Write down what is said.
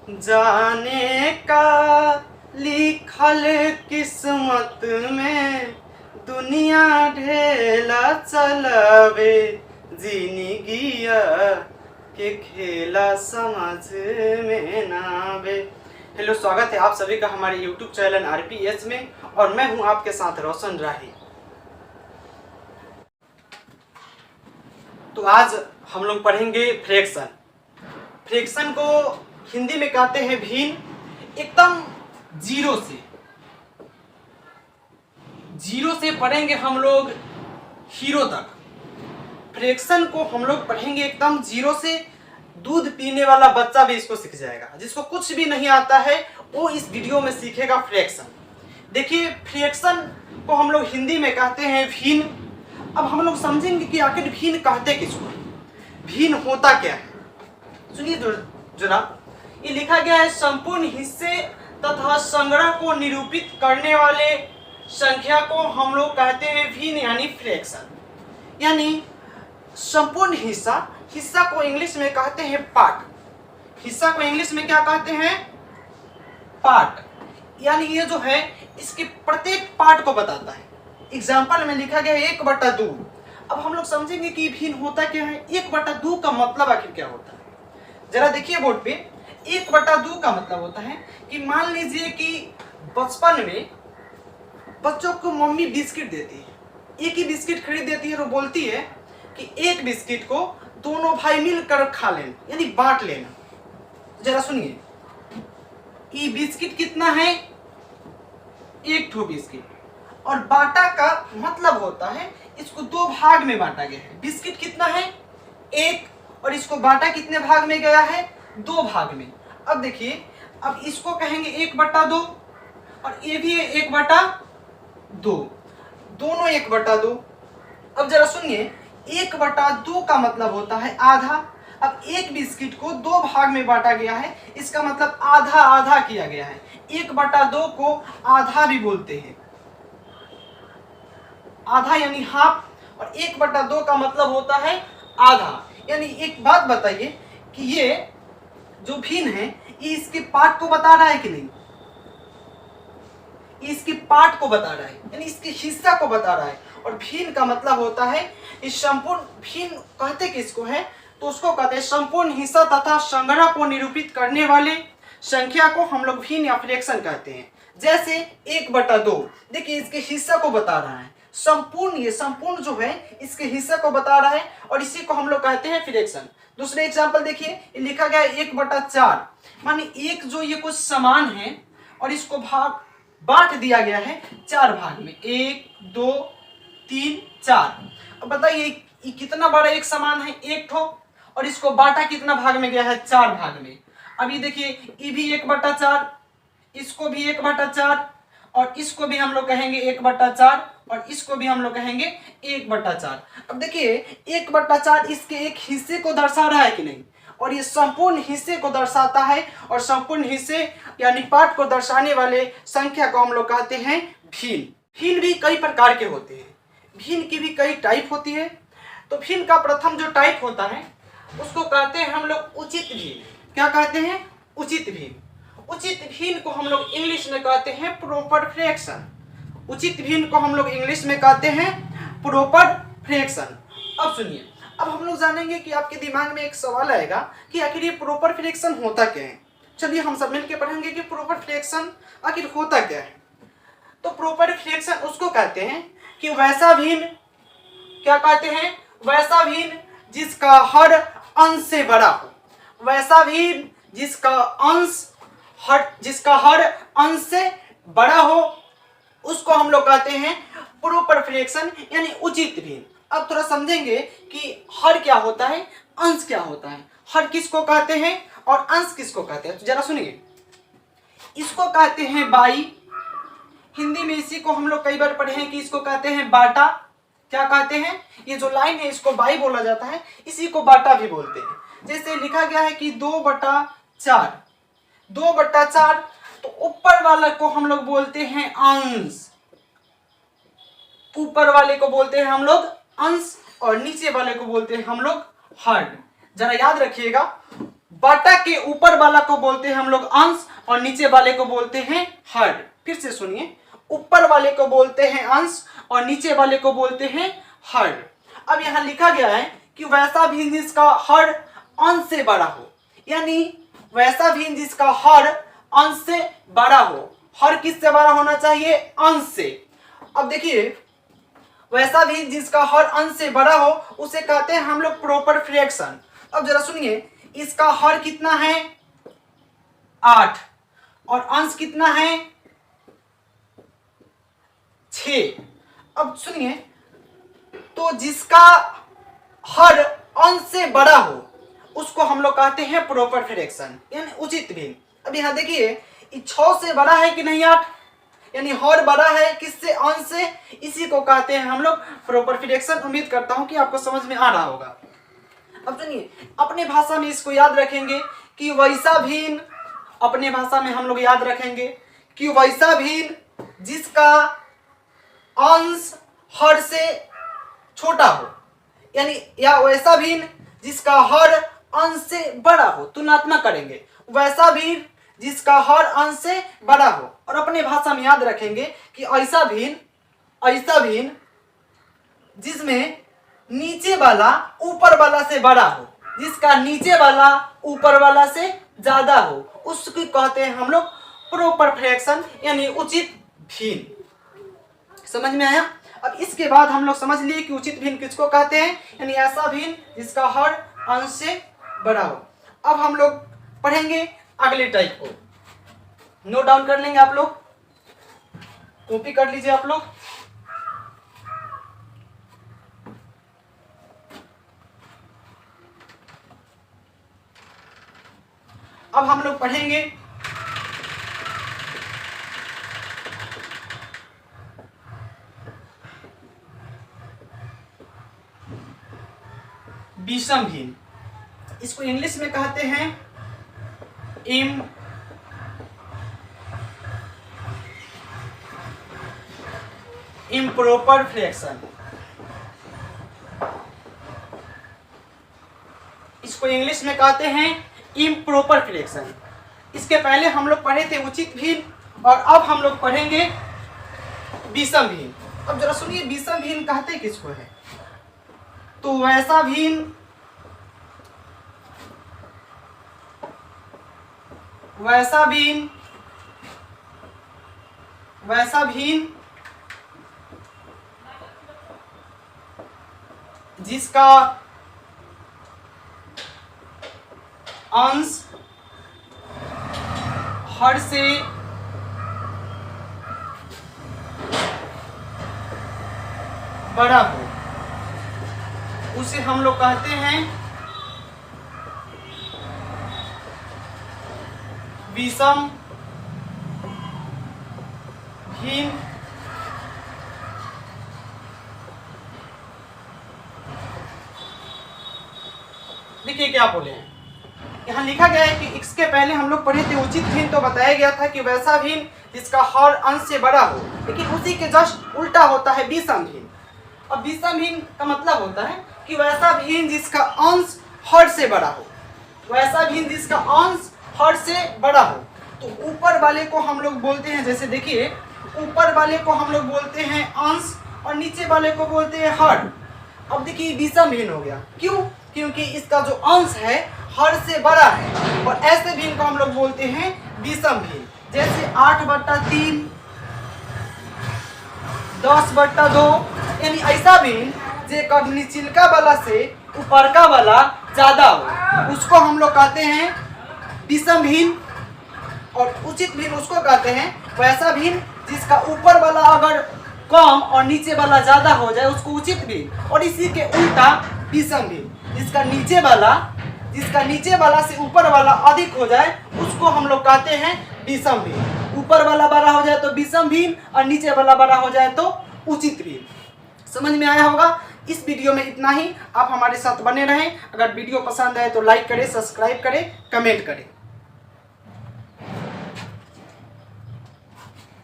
जाने का लिखल किस्मत में दुनिया ढेला चलावे, जिंदगिया के खेला समझ में ना आवे। हेलो, स्वागत है आप सभी का हमारे YouTube चैनल RPS में, और मैं हूं आपके साथ रोशन राही। तो आज हम लोग पढ़ेंगे फ्रैक्शन। फ्रैक्शन को हिंदी में कहते हैं भिन्न, एकदम जीरो से पढ़ेंगे हम लोग हीरो तक। फ्रैक्शन को हम लोग पढ़ेंगे एकदम जीरो से, दूध पीने वाला बच्चा भी इसको सीख जाएगा। जिसको कुछ भी नहीं आता है वो इस वीडियो में सीखेगा फ्रैक्शन। देखिए, फ्रैक्शन को हम लोग हिंदी में कहते हैं भिन्न। अब हम लोग समझेंगे कि आखिर भिन्न कहते किसको, भिन्न होता क्या है। सुनिए जरा, ये लिखा गया है संपूर्ण हिस्से तथा संग्रह को निरूपित करने वाले संख्या को हम लोग कहते हैं भिन्न यानी फ्रैक्शन। यानी संपूर्ण हिस्सा को इंग्लिश में कहते हैं पार्ट। हिस्सा को इंग्लिश में क्या कहते हैं? पार्ट। यानी ये जो है इसके प्रत्येक पार्ट को बताता है। एग्जाम्पल में लिखा गया है 1/2। अब हम लोग समझेंगे कि भिन्न होता क्या है। 1/2 का मतलब आखिर क्या होता है, जरा देखिए बोर्ड पे। 1/2 का मतलब होता है कि मान लीजिए कि बचपन में बच्चों को मम्मी बिस्किट देती है, एक ही बिस्किट खरीद देती है और बोलती है कि एक बिस्किट को दोनों भाई मिलकर खा लेना, यानी बांट लेना। जरा सुनिए, ये बिस्किट कितना है? 1 ठो बिस्किट। और बांटा का मतलब होता है इसको 2 भाग में बांटा गया है। बिस्किट कितना है? 1, और इसको बांटा कितने भाग में गया है? 2 भाग में। अब देखिए, अब इसको कहेंगे 1/2 और ये भी है 1/2, दोनों 1/2। अब जरा सुनिए, 1/2 का मतलब होता है आधा। अब एक बिस्किट को 2 भाग में बांटा गया है, इसका मतलब आधा आधा किया गया है। 1/2 को आधा भी बोलते हैं, आधा यानी हाफ। और 1/2 का मतलब होता है आधा। यानी एक बात बताइए कि ये जो भिन्न है ये इसके पार्ट को बता रहा है कि नहीं? ये इसके पार्ट को बता रहा है, यानी इसके हिस्सा को बता रहा है। और भिन्न का मतलब होता है इस संपूर्ण। भिन्न कहते किसको है? तो उसको कहते हैं संपूर्ण हिस्सा तथा संग्रह को निरूपित करने वाले संख्या को हम लोग भिन्न या फ्रैक्शन कहते हैं। जैसे 1/2, देखिए इसके हिस्सा को बता रहा है। संपूर्ण, ये संपूर्ण जो है इसके हिस्से को बता रहा है, और इसी को हम लोग कहते हैं फ्रैक्शन। दूसरे एग्जांपल देखिए, लिखा गया है 1/4। माने एक जो ये कुछ सामान है और इसको बांट दिया गया है 4 भाग में, 1 2 3 4। अब बताइए ये कितना बड़ा एक सामान है? 1 ठो, और इसको बांटा कितना भाग में गया है? 4 भाग में। अब ये देखिए, ये भी 1/4, इसको भी 1/4, और इसको भी हम लोग कहेंगे 1/4, और इसको भी हम लोग कहेंगे 1/4। अब देखिए 1/4 इसके एक हिस्से को दर्शा रहा है कि नहीं? और ये संपूर्ण हिस्से को दर्शाता है, और संपूर्ण हिस्से यानी पार्ट को दर्शाने वाले संख्या को हम लोग कहते हैं भिन्न। भिन्न भी कई प्रकार के होते हैं, भिन्न की भी कई टाइप होती है। तो भिन्न का प्रथम जो टाइप होता है उसको कहते हैं हम लोग उचित भिन्न। क्या कहते हैं? उचित भिन्न। उचित भिन्न को हम लोग इंग्लिश में कहते हैं प्रॉपर फ्रैक्शन। उचित भिन्न को हम लोग इंग्लिश में कहते हैं प्रॉपर फ्रैक्शन। अब सुनिए, अब हम लोग जानेंगे कि आपके दिमाग में एक सवाल आएगा कि आखिर ये प्रॉपर फ्रैक्शन होता क्या है। चलिए हम सब मिलकर पढ़ेंगे कि प्रॉपर फ्रैक्शन आखिर होता क्या है। तो प्रॉपर फ्रैक्शन उसको कहते हैं कि वैसा भिन्न, क्या कहते हैं? वैसा भिन्न जिसका हर अंश से बड़ा हो। वैसा भिन्न जिसका हर अंश से बड़ा हो, उसको हम लोग कहते हैं प्रॉपर फ्रैक्शन यानी उचित भिन्न। अब थोड़ा समझेंगे कि हर क्या होता है, अंश क्या होता है। हर किसको कहते हैं और अंश किसको कहते हैं? तो जरा सुनिए, इसको कहते हैं बाई। हिंदी में इसी को हम लोग कई बार पढ़े हैं कि इसको कहते हैं बाटा। क्या कहते हैं? ये जो लाइन है इसको बाई बोला जाता है, इसी को बाटा भी बोलते हैं। जैसे लिखा गया है कि 2/4, 2/4, तो ऊपर वाले को हम लोग बोलते हैं अंश। ऊपर वाले को बोलते हैं हम लोग अंश, और नीचे वाले को बोलते हैं हम लोग हर। जरा याद रखिएगा, बटा के ऊपर वाला को बोलते हैं हम लोग अंश और नीचे वाले को बोलते हैं हर। फिर से सुनिए, ऊपर वाले को बोलते हैं अंश और नीचे वाले को बोलते हैं हर। अब यहाँ लिखा गया है कि वैसा भिन्न जिसका हर अंश से बड़ा हो, यानी वैसा भिन्न जिसका हर अंश से बड़ा हो। हर किससे बड़ा होना चाहिए? अंश से। अब देखिए, वैसा भी जिसका हर अंश से बड़ा हो उसे कहते हैं हम लोग प्रॉपर फ्रैक्शन। अब जरा सुनिए, इसका हर कितना है? 8 और अंश कितना है? 6। अब सुनिए, तो जिसका हर अंश से बड़ा हो उसको हम लोग कहते हैं प्रॉपर फ्रैक्शन, यानी उचित भिन्न। अब यहाँ देखिए, 6 से बड़ा है कि नहीं 8, यानी हर बड़ा है किससे? अंश से। इसी को कहते हैं हम लोग प्रॉपर फ्रैक्शन। उम्मीद करता हूं कि आपको समझ में आ रहा होगा। अब सुनिए, अपने भाषा में इसको याद रखेंगे कि वैसा भिन्न, अपने भाषा में हम लोग याद रखेंगे कि वैसा भिन्न जिसका अंश हर से छोटा हो, यानी या वैसा भिन्न जिसका हर अंश से बड़ा हो। तुलनात्मक करेंगे, वैसा भिन्न जिसका हर अंश से बड़ा हो। और अपने भाषा में याद रखेंगे कि ऐसा भिन्न जिसमें नीचे वाला ऊपर वाला से बड़ा हो, जिसका नीचे वाला ऊपर वाला से ज्यादा हो, उसको कहते हैं हम लोग प्रॉपर फ्रैक्शन, यानी उचित भिन्न। समझ में आया? अब इसके बाद हम लोग समझ लिए कि उचित भिन्न किसको कहते हैं, यानी ऐसा भिन्न जिसका हर अंश से बड़ा हो। अब हम लोग पढ़ेंगे अगले टाइप को। नोट डाउन कर लेंगे आप लोग, कॉपी कर लीजिए आप लोग। अब हम लोग पढ़ेंगे विषम भिन्न। इसको इंग्लिश में कहते हैं इम्प्रॉपर फ्रैक्शन। इसको इंग्लिश में कहते हैं इम्प्रॉपर फ्रैक्शन। इसके पहले हम लोग पढ़े थे उचित भिन्न और अब हम लोग पढ़ेंगे विषम भिन्न। अब जरा सुनिए, विषम भिन्न कहते किसको है? तो वैसा भिन्न जिसका अंश हर से बड़ा हो उसे हम लोग कहते हैं विषम भिन्न। देखिए क्या बोले हैं, यहाँ लिखा गया है कि इसके पहले हम लोग पढ़े थे उचित भिन्न, तो बताया गया था कि वैसा भिन्न जिसका हर अंश से बड़ा हो, लेकिन उसी के जस्ट उल्टा होता है विषम भिन्न। अब विषम भिन्न का मतलब होता है कि वैसा भिन्न जिसका अंश हर से बड़ा हो, वैसा भिन्न जिसका अंश हर से बड़ा हो। तो ऊपर वाले को हम लोग बोलते हैं, जैसे देखिए ऊपर वाले को हम लोग बोलते हैं अंश और नीचे वाले को बोलते हैं हर। अब देखिए विषम भिन्न हो गया, क्यों? क्योंकि इसका जो अंश है हर से बड़ा है, और ऐसे भिन्न को हम लोग बोलते हैं विषम भिन्न। जैसे 8/3, 10/2, यानी ऐसा भिन्न जेकर निचलका वाला से ऊपरका वाला ज्यादा हो उसको हम लोग कहते हैं विषम भिन्न। और उचित भिन्न उसको कहते हैं वैसा भिन्न जिसका ऊपर वाला अगर कम और नीचे वाला ज्यादा हो जाए उसको उचित भिन्न। और इसी के उल्टा विषम भिन्न जिसका नीचे वाला से ऊपर वाला अधिक हो जाए उसको हम लोग कहते हैं विषम भिन्न। ऊपर वाला बड़ा हो जाए तो विषम भिन्न और नीचे वाला बड़ा हो जाए तो उचित भिन्न। समझ में आया होगा? इस वीडियो में इतना ही। आप हमारे साथ बने रहें। अगर वीडियो पसंद आए तो लाइक करें, सब्सक्राइब करें, कमेंट करें।